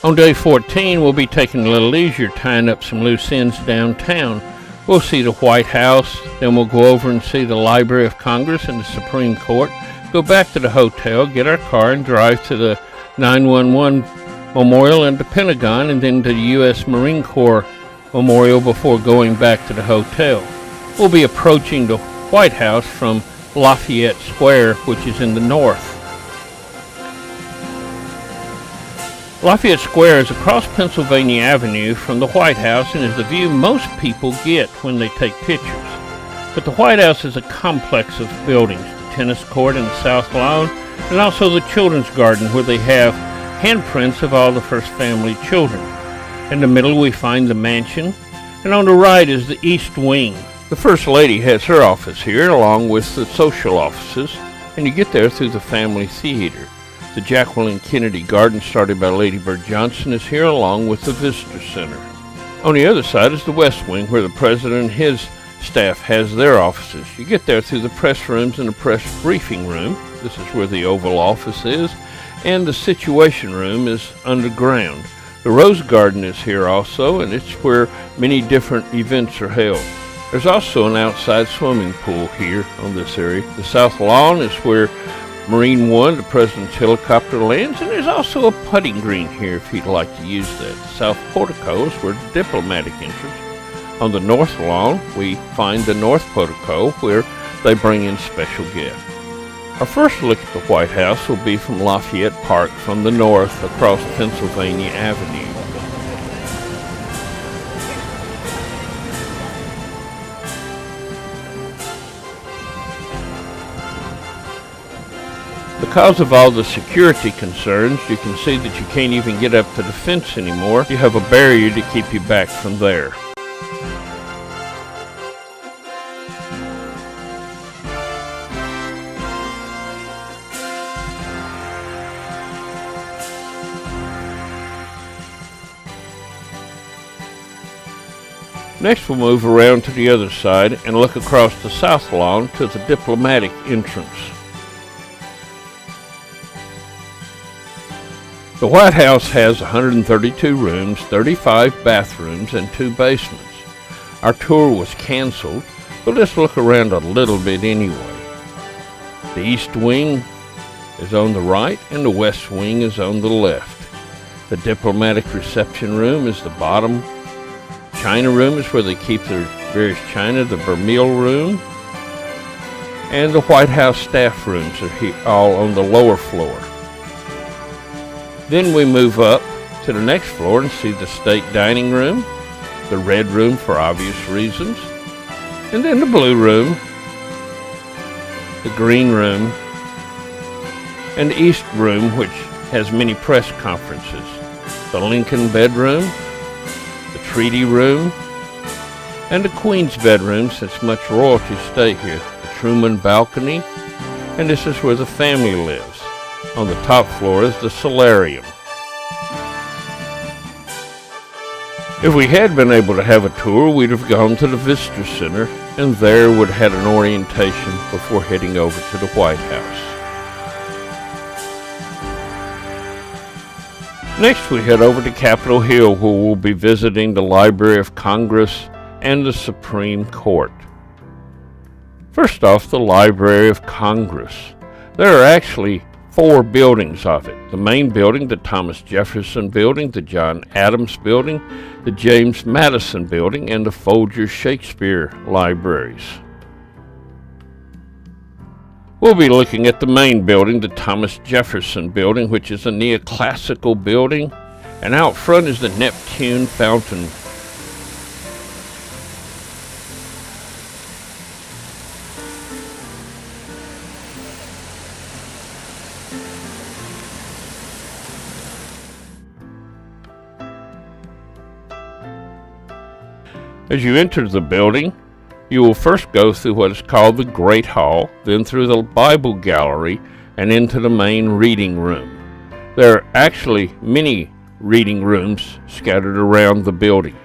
On day 14, we'll be taking a little leisure, tying up some loose ends downtown. We'll see the White House, then we'll go over and see the Library of Congress and the Supreme Court, go back to the hotel, get our car, and drive to the 911 Memorial and the Pentagon, and then to the U.S. Marine Corps Memorial before going back to the hotel. We'll be approaching the White House from Lafayette Square, which is in the north. Lafayette Square is across Pennsylvania Avenue from the White House and is the view most people get when they take pictures. But the White House is a complex of buildings, the tennis court in the south lawn, and also the children's garden where they have handprints of all the first family children. In the middle we find the mansion, and on the right is the East Wing. The First Lady has her office here along with the social offices, and you get there through the Family Theater. The Jacqueline Kennedy Garden, started by Lady Bird Johnson, is here along with the Visitor Center. On the other side is the West Wing, where the President and his staff has their offices. You get there through the press rooms and the press briefing room. This is where the Oval Office is, and the Situation Room is underground. The Rose Garden is here also, and it's where many different events are held. There's also an outside swimming pool here on this area. The South Lawn is where Marine One, the President's helicopter, lands, and there's also a putting green here if you'd like to use that. The South Portico is where the diplomatic entrance. On the North Lawn, we find the North Portico where they bring in special guests. Our first look at the White House will be from Lafayette Park from the north across Pennsylvania Avenue. Because of all the security concerns, you can see that you can't even get up to the fence anymore. You have a barrier to keep you back from there. Next we'll move around to the other side and look across the South Lawn to the diplomatic entrance. The White House has 132 rooms, 35 bathrooms, and 2 basements. Our tour was canceled, but let's look around a little bit anyway. The East Wing is on the right and the West Wing is on the left. The diplomatic reception room is the bottom. China room is where they keep their various china, the Vermeil room, and the White House staff rooms are here, all on the lower floor. Then we move up to the next floor and see the state dining room, the red room for obvious reasons, and then the blue room, the green room, and the east room, which has many press conferences, the Lincoln bedroom, the Treaty room, and the Queen's bedroom, since much royalty stay here, the Truman balcony, and this is where the family lives. On the top floor is the solarium. If we had been able to have a tour, we'd have gone to the Visitor Center and there would have had an orientation before heading over to the White House. Next we head over to Capitol Hill, where we'll be visiting the Library of Congress and the Supreme Court. First off, the Library of Congress. There are actually 4 buildings of it. The main building, the Thomas Jefferson Building, the John Adams Building, the James Madison Building, and the Folger Shakespeare Libraries. We'll be looking at the main building, the Thomas Jefferson Building, which is a neoclassical building, and out front is the Neptune Fountain. As you enter the building, you will first go through what is called the Great Hall, then through the Bible Gallery, and into the main reading room. There are actually many reading rooms scattered around the building.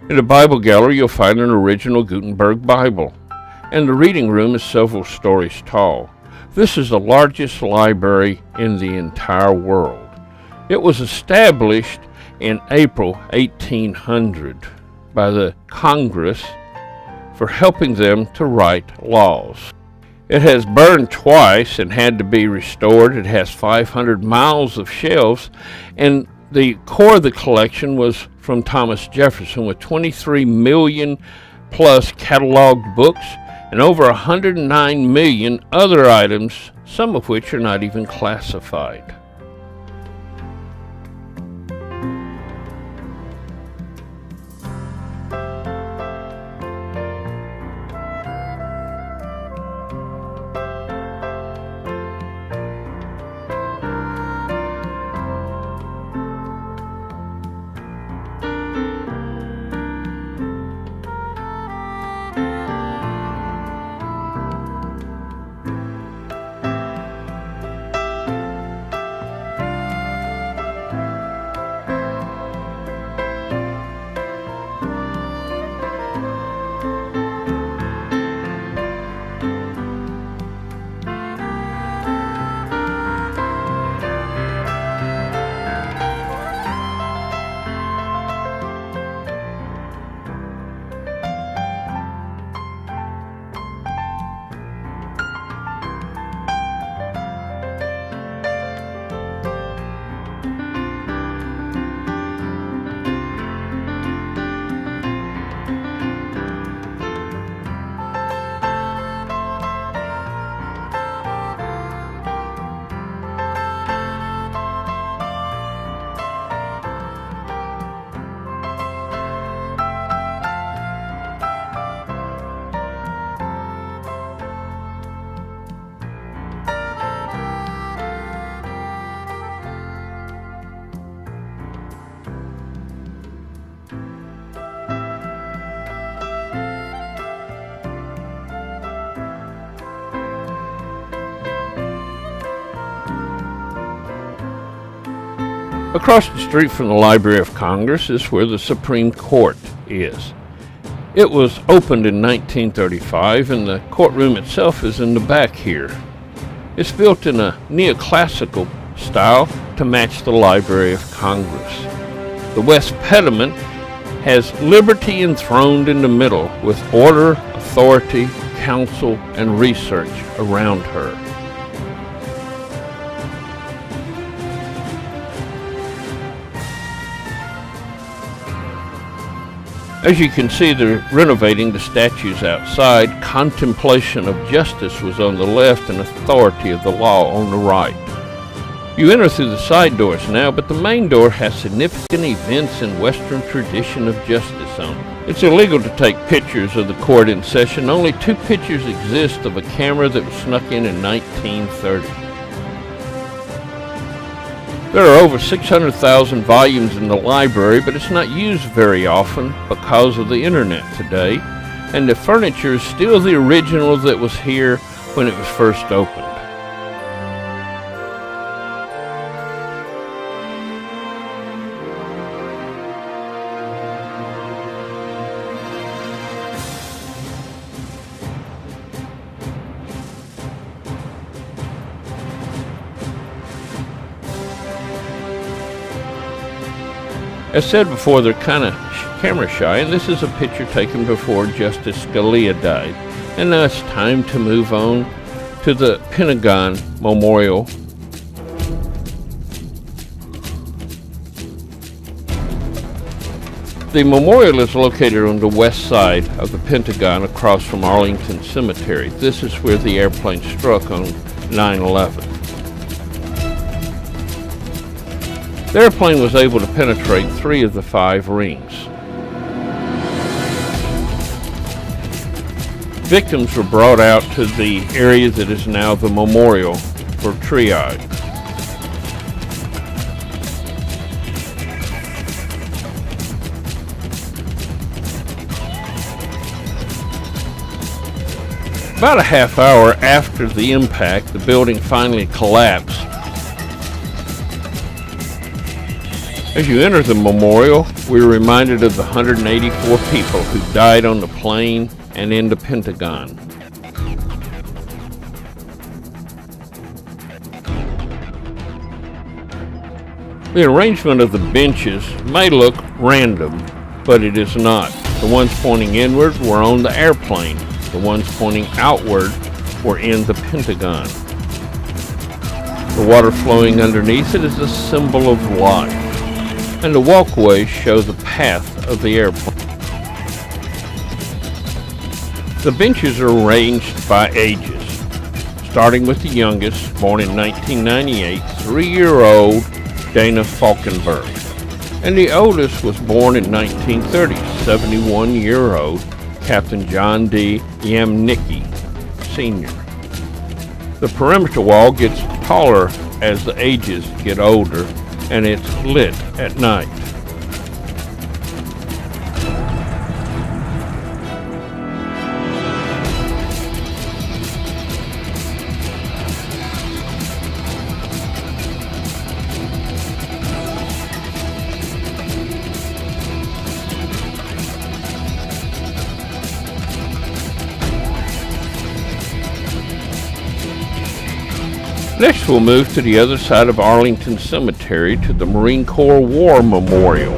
In the Bible Gallery, you'll find an original Gutenberg Bible, and the reading room is several stories tall. This is the largest library in the entire world. It was established in April 1800 by the Congress for helping them to write laws. It has burned twice and had to be restored. It has 500 miles of shelves, and the core of the collection was from Thomas Jefferson, with 23 million plus cataloged books and over 109 million other items, some of which are not even classified. Across the street from the Library of Congress is where the Supreme Court is. It was opened in 1935, and the courtroom itself is in the back here. It's built in a neoclassical style to match the Library of Congress. The west pediment has liberty enthroned in the middle, with order, authority, counsel, and research around her. As you can see, they're renovating the statues outside. Contemplation of justice was on the left and authority of the law on the right. You enter through the side doors now, but the main door has significant events and Western tradition of justice on it. It's illegal to take pictures of the court in session. Only 2 pictures exist of a camera that was snuck in 1930. There are over 600,000 volumes in the library, but it's not used very often because of the internet today, and the furniture is still the original that was here when it was first opened. As said before, they're kind of camera shy, and this is a picture taken before Justice Scalia died. And now it's time to move on to the Pentagon Memorial. The memorial is located on the west side of the Pentagon across from Arlington Cemetery. This is where the airplane struck on 9/11. The airplane was able to penetrate 3 of the 5 rings. Victims were brought out to the area that is now the memorial for triage. About a half hour after the impact, the building finally collapsed. As you enter the memorial, we're reminded of the 184 people who died on the plane and in the Pentagon. The arrangement of the benches may look random, but it is not. The ones pointing inward were on the airplane. The ones pointing outward were in the Pentagon. The water flowing underneath it is a symbol of life, and the walkways show the path of the airplane. The benches are arranged by ages, starting with the youngest, born in 1998, 3-year-old Dana Falkenberg, and the oldest was born in 1930, 71-year-old Captain John D. Yamnicki, Sr. The perimeter wall gets taller as the ages get older, and it's lit at night. Next, we'll move to the other side of Arlington Cemetery to the Marine Corps War Memorial.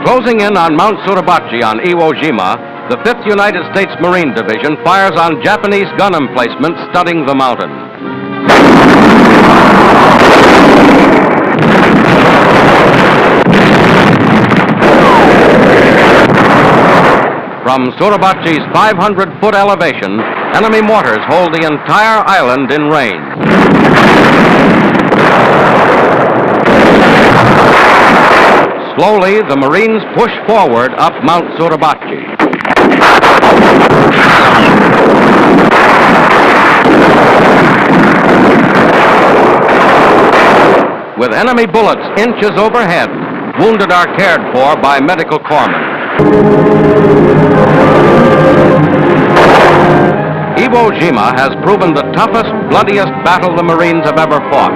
Closing in on Mount Suribachi on Iwo Jima, the 5th United States Marine Division fires on Japanese gun emplacements studding the mountain. From Suribachi's 500-foot elevation, enemy mortars hold the entire island in range. Slowly, the Marines push forward up Mount Suribachi. With enemy bullets inches overhead, wounded are cared for by medical corpsmen. Iwo Jima has proven the toughest, bloodiest battle the Marines have ever fought.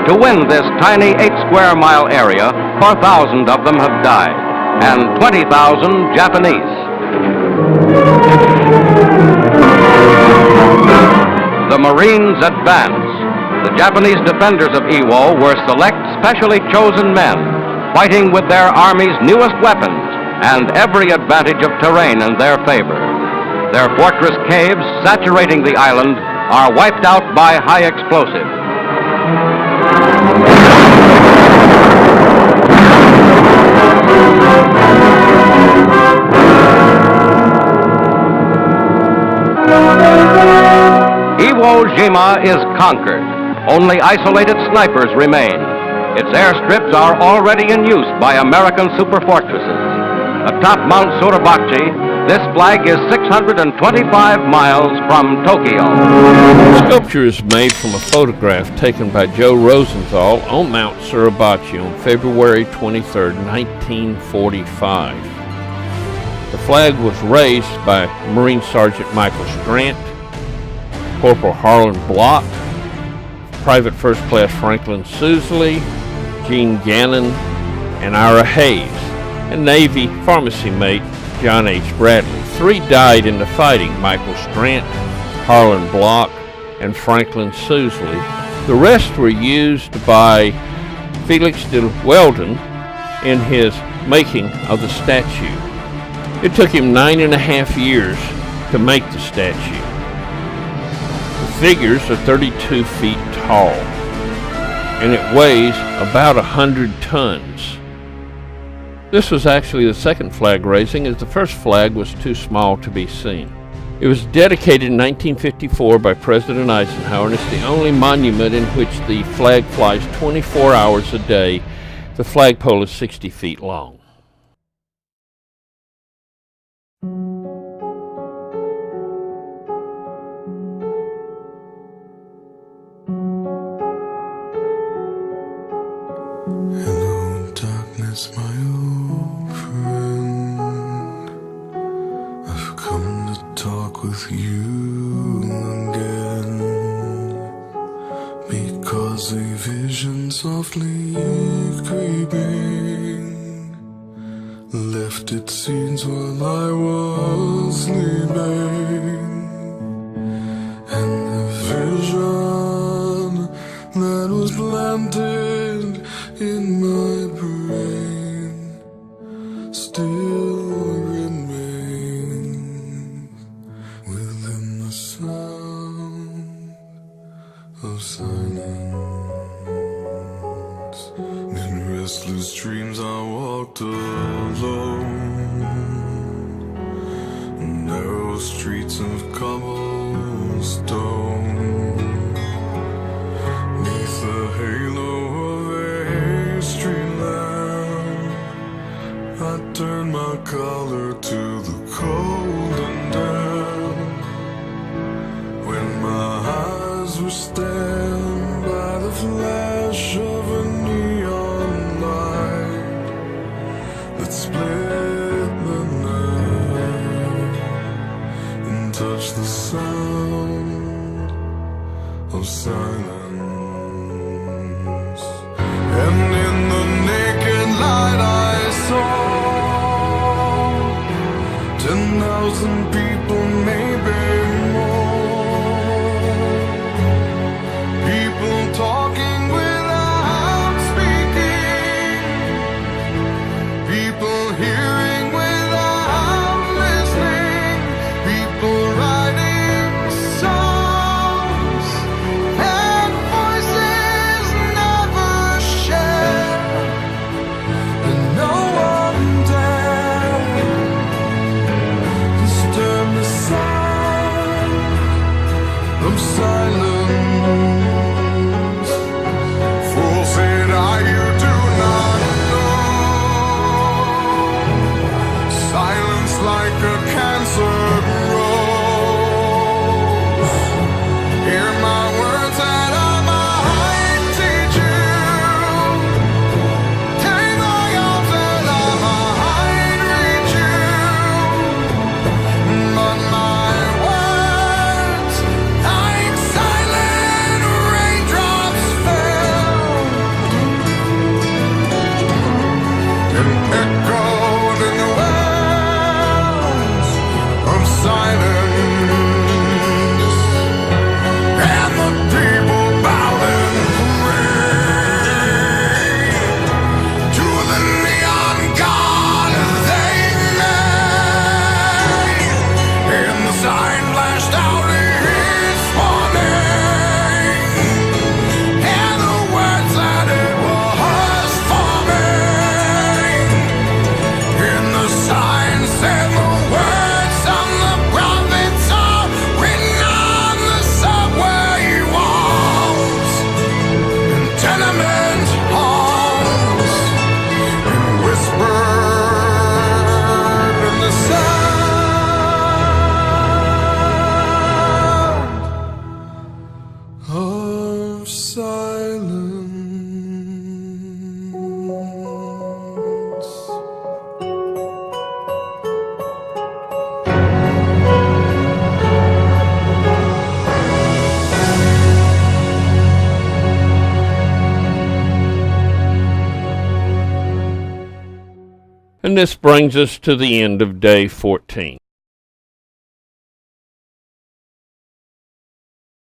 To win this tiny 8-square-mile area, 4,000 of them have died, and 20,000 Japanese. The Marines advance. The Japanese defenders of Iwo were select, specially chosen men, fighting with their army's newest weapons and every advantage of terrain in their favor. Their fortress caves, saturating the island, are wiped out by high explosives. Iwo Jima is conquered. Only isolated snipers remain. Its airstrips are already in use by American superfortresses. Atop Mount Suribachi, this flag is 625 miles from Tokyo. The sculpture is made from a photograph taken by Joe Rosenthal on Mount Suribachi on February 23, 1945. The flag was raised by Marine Sergeant Michael Strant, Corporal Harlan Block, Private First Class Franklin Sousley, Gene Gannon, and Ira Hayes, and Navy pharmacy mate John H. Bradley. 3 died in the fighting: Michael Strant, Harlan Block, and Franklin Sousley. The rest were used by Felix de Weldon in his making of the statue. It took him 9.5 years to make the statue. The figures are 32 feet tall, and it weighs about 100 tons. This was actually the second flag raising, as the first flag was too small to be seen. It was dedicated in 1954 by President Eisenhower, and it's the only monument in which the flag flies 24 hours a day. The flagpole is 60 feet long. Hello, darkness, my old friend. I've come to talk with you again, because a vision softly creeping painted scenes while I was sleeping, and the vision that was planted in my brain still remains within the sound of silence. In restless dreams I walked alone, narrow streets of cobblestone. Neath the halo of a street lamp, I turned my collar to the cold and damp. When my eyes were stabbed by the flash of a neon light that split the night and touched the sound of silence. And in the naked light I saw 10,000 people, maybe more. People talking without speaking, people hearing without listening, people writing songs and voices never shared, and no one dared disturb the sound of silence. Fool said I, you do not know. Silence like a cancer grows. Hear my words that I might teach you. Take my arms that I might reach you. But my words, like silent raindrops, fell and echoed in the wells of silence. And the people bowed and prayed to the neon god they made. And the sign flashed out its warning, and the words that it was forming. And the sign said the words of the prophets are written on the subway walls and tenement halls, and whispered in the sound of silence. And this brings us to the end of day 14.